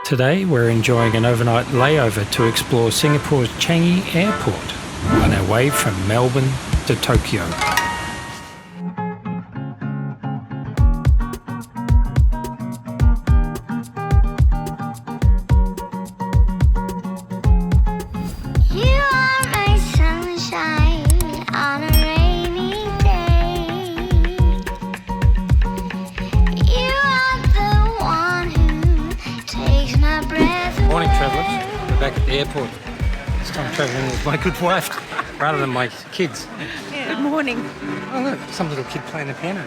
Today we're enjoying an overnight layover to explore Singapore's Changi airport on our way from Melbourne to Tokyo. Morning travellers, we're back at the airport. This time travelling with my good wife rather than my kids. Yeah. Good morning. Oh look, some little kid playing the piano.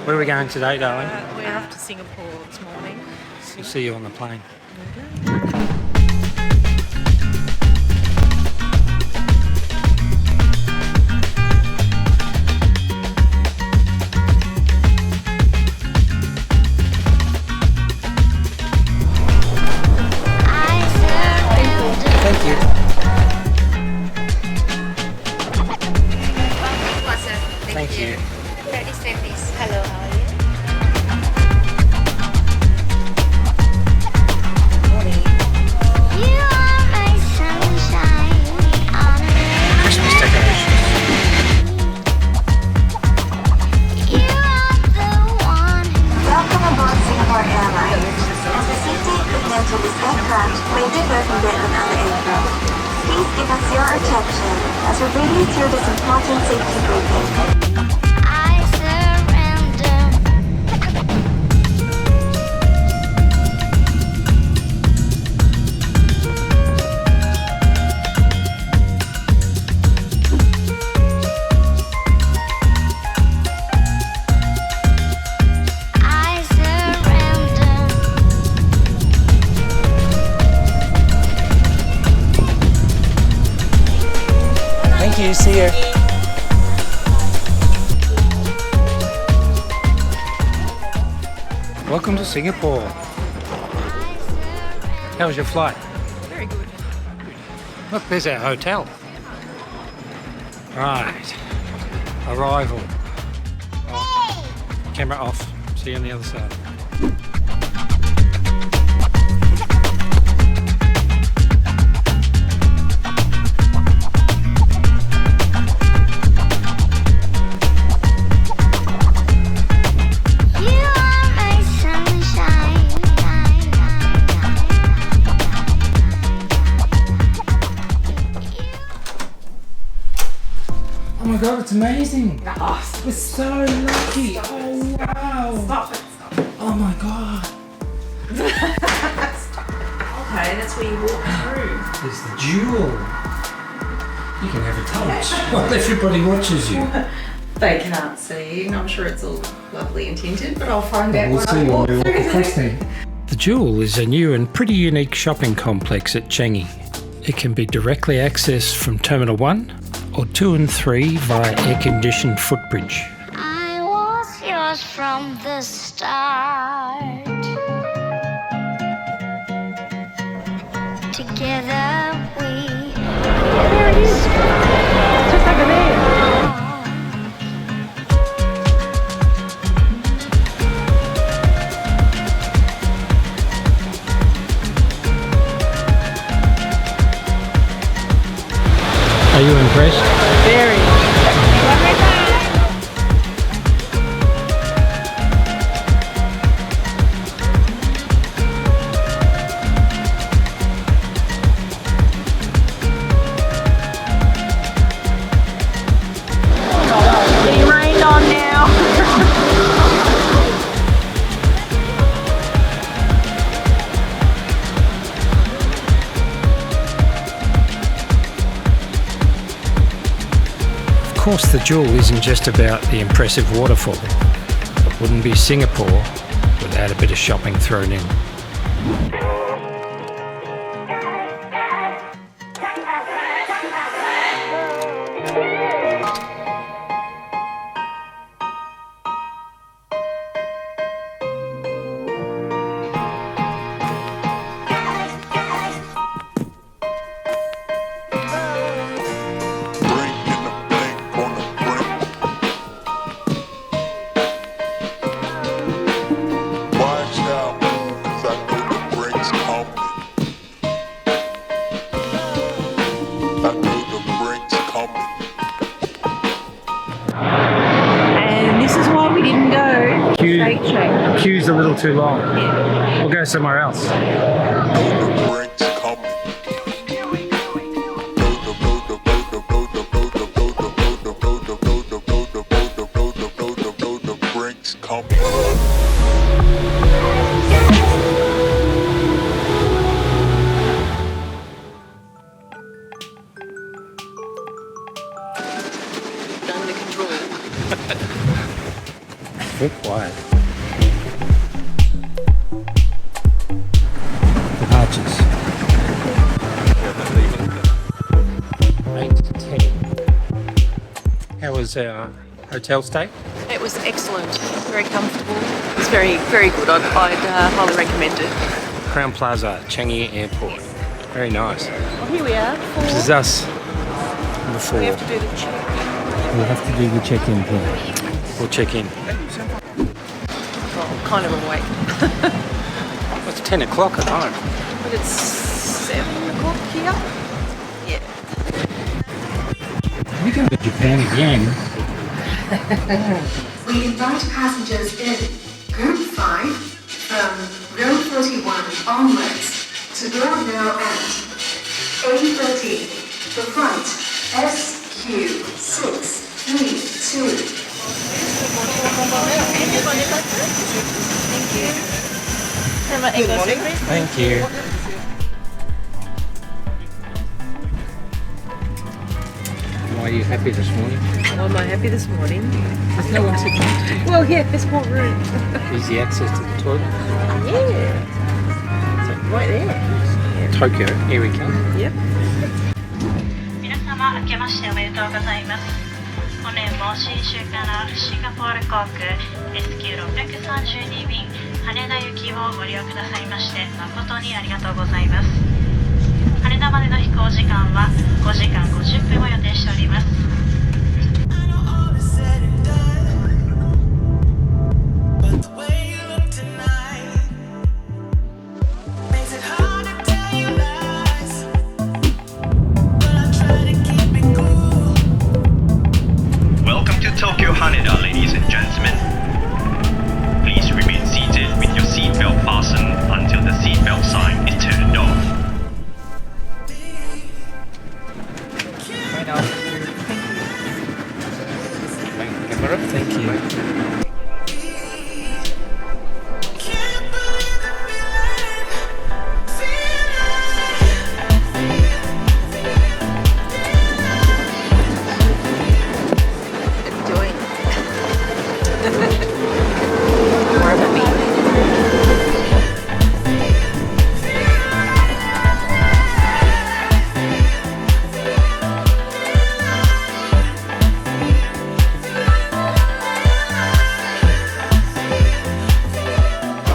Where are we going today, darling? We're off to Singapore this morning. We'll see you on the plane. Thank you. Plaza. Thank you. Please. Hello, how are you? You are my sunshine on a Christmas decorations. You are the one who Welcome aboard Singapore Airlines. As the safety equipment of this aircraft may differ from that of other aircraft, please give us your attention as we bring you through this important safety briefing. I surrender. I surrender. Thank you, see you. Welcome to Singapore. How was your flight? Very good. Look, there's our hotel. Right. Arrival. Camera off. See you on the other side. You are my sunshine. Oh my god, it's amazing. We're so lucky. Oh wow. Stop it. Oh my god. Okay, that's where you walk through. There's the jewel. You can have a touch. Well, everybody watches you. They can't see. I'm sure it's all lovely and tinted, but I'll find out We'll when see I when walk we walk through across there. there. The Jewel is a new and pretty unique shopping complex at Changi. It can be directly accessed from Terminal 1 or 2 and 3 via air-conditioned footbridge. I was yours from the start. Together we. There it is. Just over there. Are you impressed? Very. Getting rained on now. Of course, the Jewel isn't just about the impressive waterfall. It wouldn't be Singapore without a bit of shopping thrown in. Watch out, 'cause I know queue's a little too long. We'll go somewhere else. Under control. Very quiet. Departures. 8 to 10. How was our hotel stay? It was excellent. Very comfortable. It's very, very good. I'd highly recommend it. Crowne Plaza, Changi Airport. Very nice. Well, here we are. This is us. Before. We have to do the check. We'll have to do the check-in thing. We'll check in. Well, I'm kind of awake. It's 10 o'clock at home. But it's 7 o'clock here. Yeah. We go to Japan again. We invite passengers in Group 5 from row 41 onwards to board now at A13. The flight SQ632. Thank you. Why are you happy this morning? Why am I happy this morning? There's no one sitting next to you. Well, yeah, there's more room. Easy access to the toilet. Yeah. Right there. Tokyo, here we come. Yep. 皆様明けましておめでとうございます。本年も新州からシンガポール航空 SQ632 便羽田行きをご利用くださいまして誠にありがとうございます。羽田までの飛行時間は5時間50分を予定しております。Welcome to Tokyo Haneda, ladies and gentlemen. Please remain seated with your seatbelt fastened until the seatbelt sign is turned off. Thank you. Enjoying. More about me.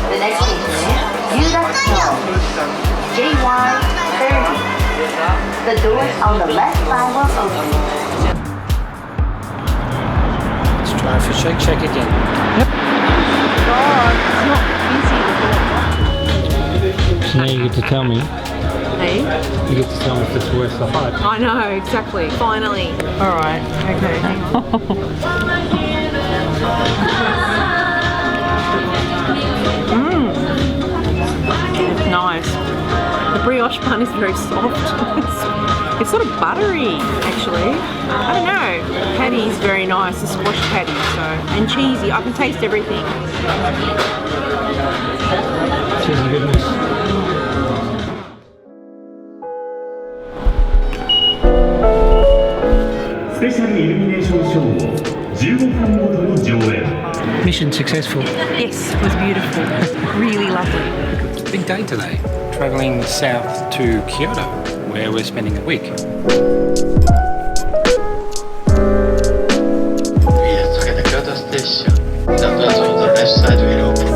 The next station is Yudasno, JY30. The doors on the left side will open. Let's try for Shake Shack again. God, it's not busy. So now you get to tell me. Hey? You get to tell me if it's worth the hype. I know, exactly. Finally. All right. Okay. Hang on. It's nice. The brioche bun is very soft. It's sort of buttery, actually. I don't know. The patty is very nice, the squash patty, and cheesy. I can taste everything. Cheesy goodness. スペシャルイルミネーションショーを15分ごとに上映。 Mission successful. Yes, it was beautiful. Really lovely. Big day today. Travelling south to Kyoto, where we're spending a week. We are at Kyoto Station. The bus on the left side will open.